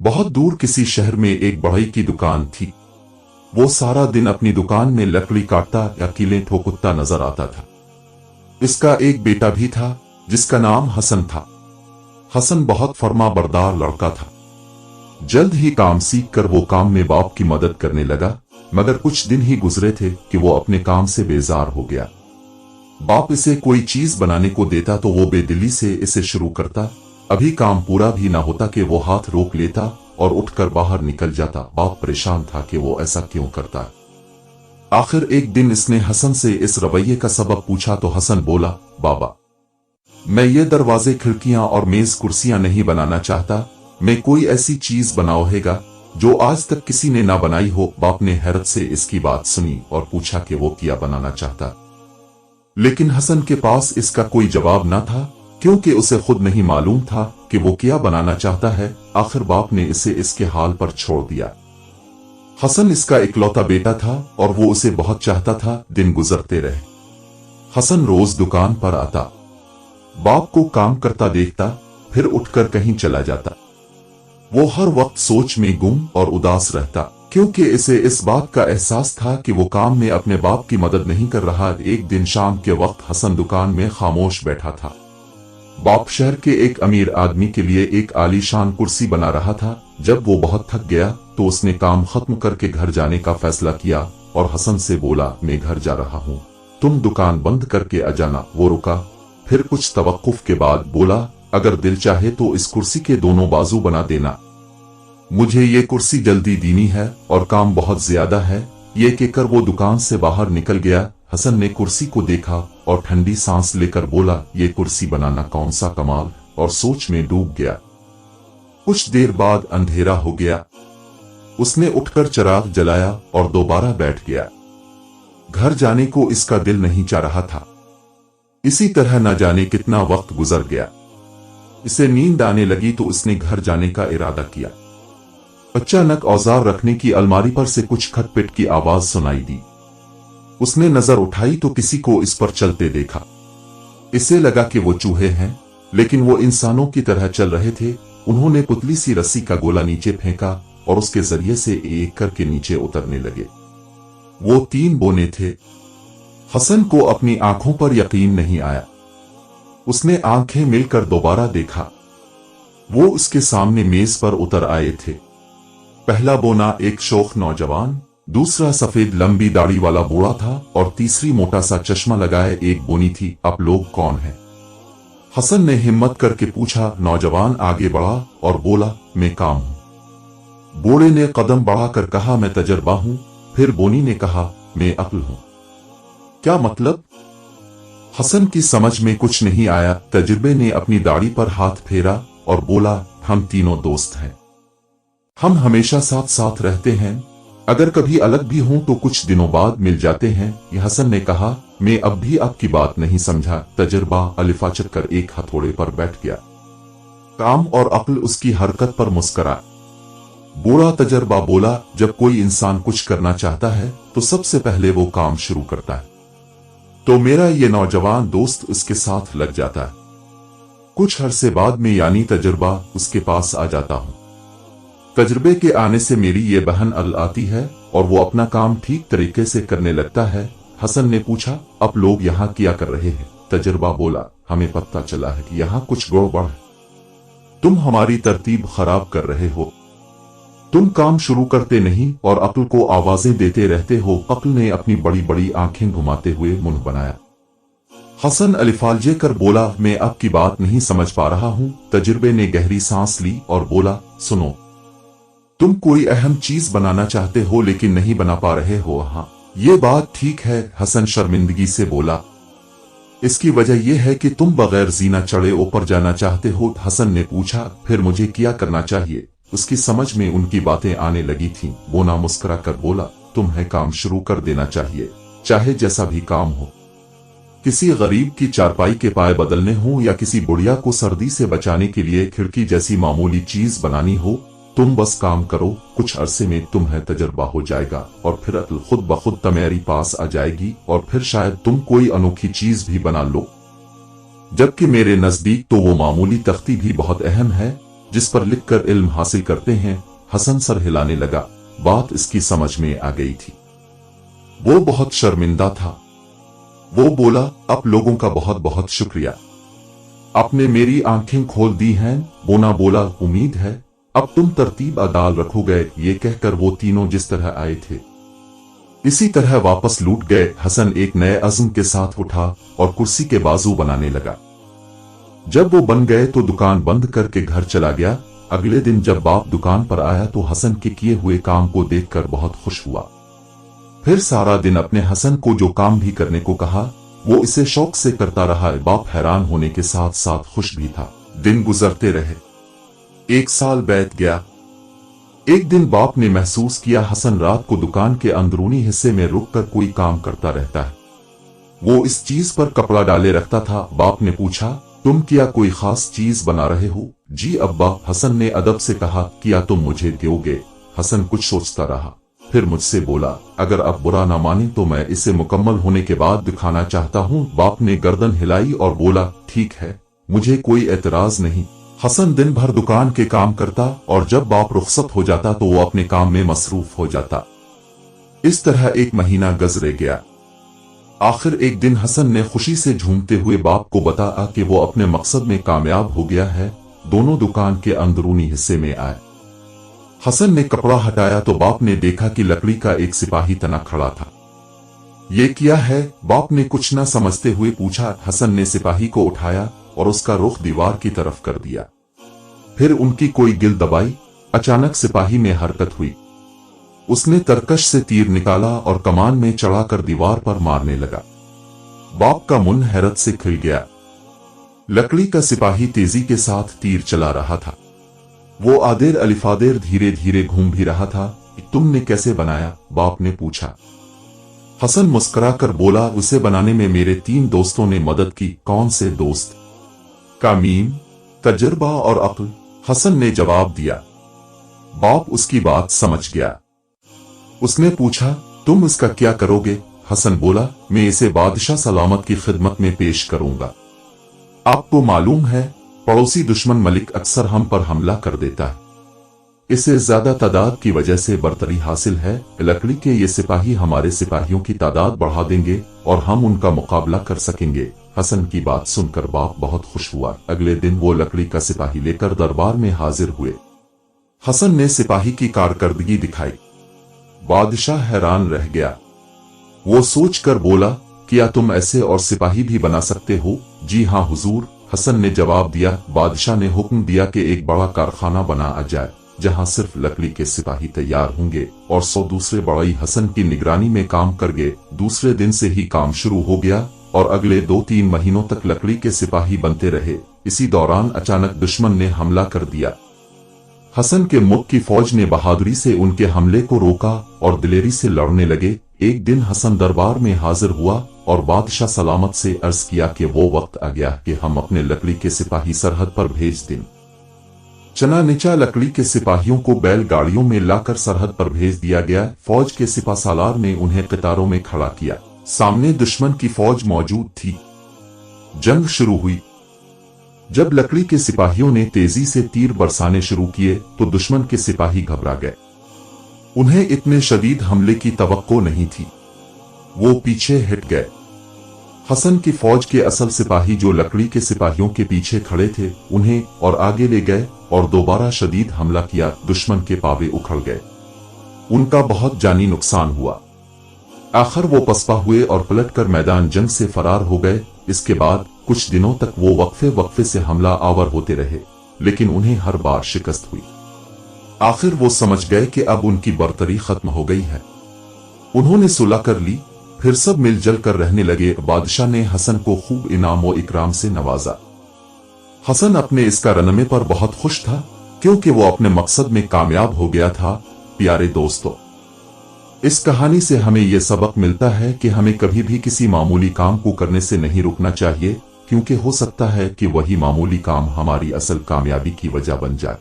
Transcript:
बहुत दूर किसी शहर में एक बढ़ई की दुकान थी। वो सारा दिन अपनी दुकान में लकड़ी काटता या कीलें ठोकता नजर आता था। इसका एक बेटा भी था जिसका नाम हसन था। हसन बहुत फर्माबरदार लड़का था। जल्द ही काम सीख कर वो काम में बाप की मदद करने लगा, मगर कुछ दिन ही गुजरे थे कि वो अपने काम से बेजार हो गया। बाप इसे कोई चीज बनाने को देता तो वो बेदिली से इसे शुरू करता। अभी काम पूरा भी ना होता कि वो हाथ रोक लेता और उठकर बाहर निकल जाता। बाप परेशान था कि वो ऐसा क्यों करता। आखिर एक दिन इसने हसन से इस रवैये का सबब पूछा तो हसन बोला, बाबा, मैं ये दरवाजे, खिड़कियां और मेज कुर्सियां नहीं बनाना चाहता। मैं कोई ऐसी चीज बनाओहेगा जो आज तक किसी ने ना बनाई हो। बाप ने हैरत से इसकी बात सुनी और पूछा कि वो क्या बनाना चाहता, लेकिन हसन के पास इसका कोई जवाब ना था, क्योंकि उसे खुद नहीं मालूम था कि वो क्या बनाना चाहता है। आखिर बाप ने इसे इसके हाल पर छोड़ दिया। हसन इसका इकलौता बेटा था और वो उसे बहुत चाहता था। दिन गुजरते रहे। हसन रोज दुकान पर आता, बाप को काम करता देखता, फिर उठकर कहीं चला जाता। वो हर वक्त सोच में गुम और उदास रहता, क्योंकि इसे इस बात का एहसास था कि वो काम में अपने बाप की मदद नहीं कर रहा। एक दिन शाम के वक्त हसन दुकान में खामोश बैठा था। बाप शहर के एक अमीर आदमी के लिए एक आलीशान कुर्सी बना रहा था। जब वो बहुत थक गया तो उसने काम खत्म करके घर जाने का फैसला किया और हसन से बोला, मैं घर जा रहा हूँ, तुम दुकान बंद करके आ जाना। वो रुका, फिर कुछ तवक्कुफ के बाद बोला, अगर दिल चाहे तो इस कुर्सी के दोनों बाजू बना देना। मुझे ये कुर्सी जल्दी दीनी है और काम बहुत ज्यादा है। ये कहकर वो दुकान से बाहर निकल गया। हसन ने कुर्सी को देखा और ठंडी सांस लेकर बोला, ये कुर्सी बनाना कौन सा कमाल, और सोच में डूब गया। कुछ देर बाद अंधेरा हो गया। उसने उठकर चिराग जलाया और दोबारा बैठ गया। घर जाने को इसका दिल नहीं चाह रहा था। इसी तरह न जाने कितना वक्त गुजर गया। इसे नींद आने लगी तो उसने घर जाने का इरादा किया। अचानक औजार रखने की अलमारी पर से कुछ खटपिट की आवाज सुनाई दी। उसने नजर उठाई तो किसी को इस पर चलते देखा। इसे लगा कि वो चूहे हैं, लेकिन वो इंसानों की तरह चल रहे थे। उन्होंने पुतली सी रस्सी का गोला नीचे फेंका और उसके जरिए से एक करके नीचे उतरने लगे। वो 3 बोने थे। हसन को अपनी आंखों पर यकीन नहीं आया। उसने आंखें मिलकर दोबारा देखा। वो उसके सामने मेज पर उतर आए थे। पहला बोना एक शौख नौजवान, दूसरा सफेद लंबी दाढ़ी वाला बूढ़ा था और तीसरी मोटा सा चश्मा लगाए एक बोनी थी। आप लोग कौन हैं? हसन ने हिम्मत करके पूछा। नौजवान आगे बढ़ा और बोला, मैं काम हूं। बूढ़े ने कदम बढ़ाकर कहा, मैं तजर्बा हूं। फिर बोनी ने कहा, मैं अक्ल हूं। क्या मतलब? हसन की समझ में कुछ नहीं आया। तजुर्बे ने अपनी दाढ़ी पर हाथ फेरा और बोला, हम तीनों दोस्त हैं। हम हमेशा साथ साथ रहते हैं। अगर कभी अलग भी हों तो कुछ दिनों बाद मिल जाते हैं। ये हसन ने कहा, मैं अब भी आपकी बात नहीं समझा। तजुर्बा अलिफाचक कर एक हथौड़े पर बैठ गया। काम और अक्ल उसकी हरकत पर मुस्करा। बूढ़ा तजुर्बा बोला, जब कोई इंसान कुछ करना चाहता है तो सबसे पहले वो काम शुरू करता है। तो मेरा ये नौजवान दोस्त उसके साथ लग जाता है। कुछ अरसे बाद में यानी तजुर्बा उसके पास आ जाता हूँ। तजुर्बे के आने से मेरी ये बहन अल आती है और वो अपना काम ठीक तरीके से करने लगता है। हसन ने पूछा, अब लोग यहाँ क्या कर रहे हैं? तजुर्बा बोला, हमें पता चला है कि यहाँ कुछ गड़बड़ है। तुम हमारी तरतीब खराब कर रहे हो। तुम काम शुरू करते नहीं और अक्ल को आवाजें देते रहते हो। अक्ल ने अपनी बड़ी बड़ी आंखें घुमाते हुए मुंह बनाया। हसन अलिफालजे कर बोला, मैं आपकी बात नहीं समझ पा रहा हूँ। तजुर्बे ने गहरी सांस ली और बोला, सुनो, तुम कोई अहम चीज बनाना चाहते हो लेकिन नहीं बना पा रहे हो। हाँ, ये बात ठीक है। हसन शर्मिंदगी से बोला, इसकी वजह यह है कि तुम बगैर जीना चढ़े ऊपर जाना चाहते हो। हसन ने पूछा, फिर मुझे क्या करना चाहिए? उसकी समझ में उनकी बातें आने लगी थीं। बोना मुस्कुरा कर बोला, तुम्हें काम शुरू कर देना चाहिए, चाहे जैसा भी काम हो। किसी गरीब की चारपाई के पाए बदलने हो या किसी बुढ़िया को सर्दी से बचाने के लिए खिड़की जैसी मामूली चीज बनानी हो, तुम बस काम करो। कुछ अरसे में तुम्हें तजर्बा हो जाएगा और फिर अक्ल खुद ब खुद तुम्हारी पास आ जाएगी और फिर शायद तुम कोई अनोखी चीज भी बना लो। जबकि मेरे नजदीक तो वो मामूली तख्ती भी बहुत अहम है। जिस पर लिखकर इल्म हासिल करते हैं। हसन सर हिलाने लगा। बात इसकी समझ में आ गई थी। वो बहुत शर्मिंदा था। वो बोला, अब लोगों का बहुत बहुत शुक्रिया, आपने मेरी आंखें खोल दी हैं। बोना बोला, उम्मीद है अब तुम तरतीब अदाल रखोगे। ये कहकर वो तीनों जिस तरह आए थे इसी तरह वापस लौट गए। हसन एक नए अज़्म के साथ उठा और कुर्सी के बाजू बनाने लगा। जब वो बन गए तो दुकान बंद करके घर चला गया। अगले दिन जब बाप दुकान पर आया तो हसन के किए हुए काम को देखकर बहुत खुश हुआ। फिर सारा दिन अपने हसन को जो काम भी करने को कहा वो इसे शौक से करता रहा। बाप हैरान होने के साथ साथ खुश भी था। दिन गुजरते रहे। 1 साल बीत गया। एक दिन बाप ने महसूस किया हसन रात को दुकान के अंदरूनी हिस्से में रुककर कोई काम करता रहता है। वो इस चीज पर कपड़ा डाले रखता था। बाप ने पूछा, तुम क्या कोई खास चीज बना रहे हो? जी अब्बा, हसन ने अदब से कहा। क्या तुम मुझे दोगे? हसन कुछ सोचता रहा, फिर मुझसे बोला, अगर अब बुरा ना माने तो मैं इसे मुकम्मल होने के बाद दिखाना चाहता हूँ। बाप ने गर्दन हिलाई और बोला, ठीक है, मुझे कोई एतराज नहीं। हसन दिन भर दुकान के काम करता और जब बाप रुखसत हो जाता तो वो अपने काम में मसरूफ हो जाता। इस तरह 1 महीना गुजर गया। आखिर एक दिन हसन ने खुशी से झूमते हुए बाप को बताया कि वो अपने मकसद में कामयाब हो गया है। दोनों दुकान के अंदरूनी हिस्से में आए। हसन ने कपड़ा हटाया तो बाप ने देखा कि लकड़ी का एक सिपाही तना खड़ा था। ये क्या है? बाप ने कुछ न समझते हुए पूछा। हसन ने सिपाही को उठाया और उसका रुख दीवार की तरफ कर दिया। फिर उनकी कोई गिल दबाई। अचानक सिपाही में हरकत हुई। उसने तरकश से तीर निकाला और कमान में चढ़ाकर दीवार पर मारने लगा। बाप का मुंह हैरत से खिल गया। लकड़ी का सिपाही तेजी के साथ तीर चला रहा था। वो आदेर अलिफादेर धीरे धीरे घूम भी रहा था। तुमने कैसे बनाया? बाप ने पूछा। हसन मुस्कुराकर बोला, उसे बनाने में मेरे 3 दोस्तों ने मदद की। कौन से दोस्त? कामीन, तजर्बा और अक्ल, हसन ने जवाब दिया। बाप उसकी बात समझ गया। उसने पूछा, तुम इसका क्या करोगे? हसन बोला, मैं इसे बादशाह सलामत की खिदमत में पेश करूंगा। आपको मालूम है पड़ोसी दुश्मन मलिक अक्सर हम पर हमला कर देता है। इसे ज्यादा तादाद की वजह से बरतरी हासिल है। लकड़ी के ये सिपाही हमारे सिपाहियों की तादाद बढ़ा देंगे और हम उनका मुकाबला कर सकेंगे। हसन की बात सुनकर बाप बहुत खुश हुआ। अगले दिन वो लकड़ी का सिपाही लेकर दरबार में हाजिर हुए। हसन ने सिपाही की कारकर्दगी दिखाई। बादशाह हैरान रह गया। वो सोचकर बोला, क्या तुम ऐसे और सिपाही भी बना सकते हो? जी हाँ हुजूर, हसन ने जवाब दिया। बादशाह ने हुक्म दिया कि एक बड़ा कारखाना बनाया जाए जहां सिर्फ लकड़ी के सिपाही तैयार होंगे और 100 दूसरे बढ़ई हसन की निगरानी में काम करगे। दूसरे दिन से ही काम शुरू हो गया और अगले 2-3 महीनों तक लकड़ी के सिपाही बनते रहे। इसी दौरान अचानक दुश्मन ने हमला कर दिया। हसन के मुल्क की फौज ने बहादुरी से उनके हमले को रोका और दिलेरी से लड़ने लगे। एक दिन हसन दरबार में हाजिर हुआ और बादशाह सलामत से अर्ज किया कि वो वक्त आ गया कि हम अपने लकड़ी के सिपाही सरहद पर भेज दें। चना नीचा लकड़ी के सिपाहियों को बैलगाड़ियों में लाकर सरहद पर भेज दिया गया। फौज के सिपासालार ने उन्हें कतारों में खड़ा किया। सामने दुश्मन की फौज मौजूद थी। जंग शुरू हुई। जब लकड़ी के सिपाहियों ने तेजी से तीर बरसाने शुरू किए तो दुश्मन के सिपाही घबरा गए। उन्हें इतने शदीद हमले की तवक्को नहीं थी। वो पीछे हट गए। हसन की फौज के असल सिपाही जो लकड़ी के सिपाहियों के पीछे खड़े थे उन्हें और आगे ले गए और दोबारा शदीद हमला किया। दुश्मन के पावे उखड़ गए। उनका बहुत जानी नुकसान हुआ। आखिर वो पसपा हुए और पलटकर मैदान जंग से फरार हो गए। इसके बाद कुछ दिनों तक वो वक्फे से हमला आवर होते रहे, लेकिन उन्हें हर बार शिकस्त हुई। आखिर वो समझ गए कि अब उनकी बरतरी खत्म हो गई है। उन्होंने सुलह कर ली। फिर सब मिलजुल कर रहने लगे। बादशाह ने हसन को खूब इनाम व इकराम से नवाजा। हसन अपने इस कारनामे पर बहुत खुश था क्योंकि वो अपने मकसद में कामयाब हो गया था। प्यारे दोस्तों, इस कहानी से हमें यह सबक मिलता है कि हमें कभी भी किसी मामूली काम को करने से नहीं रुकना चाहिए, क्योंकि हो सकता है कि वही मामूली काम हमारी असल कामयाबी की वजह बन जाए।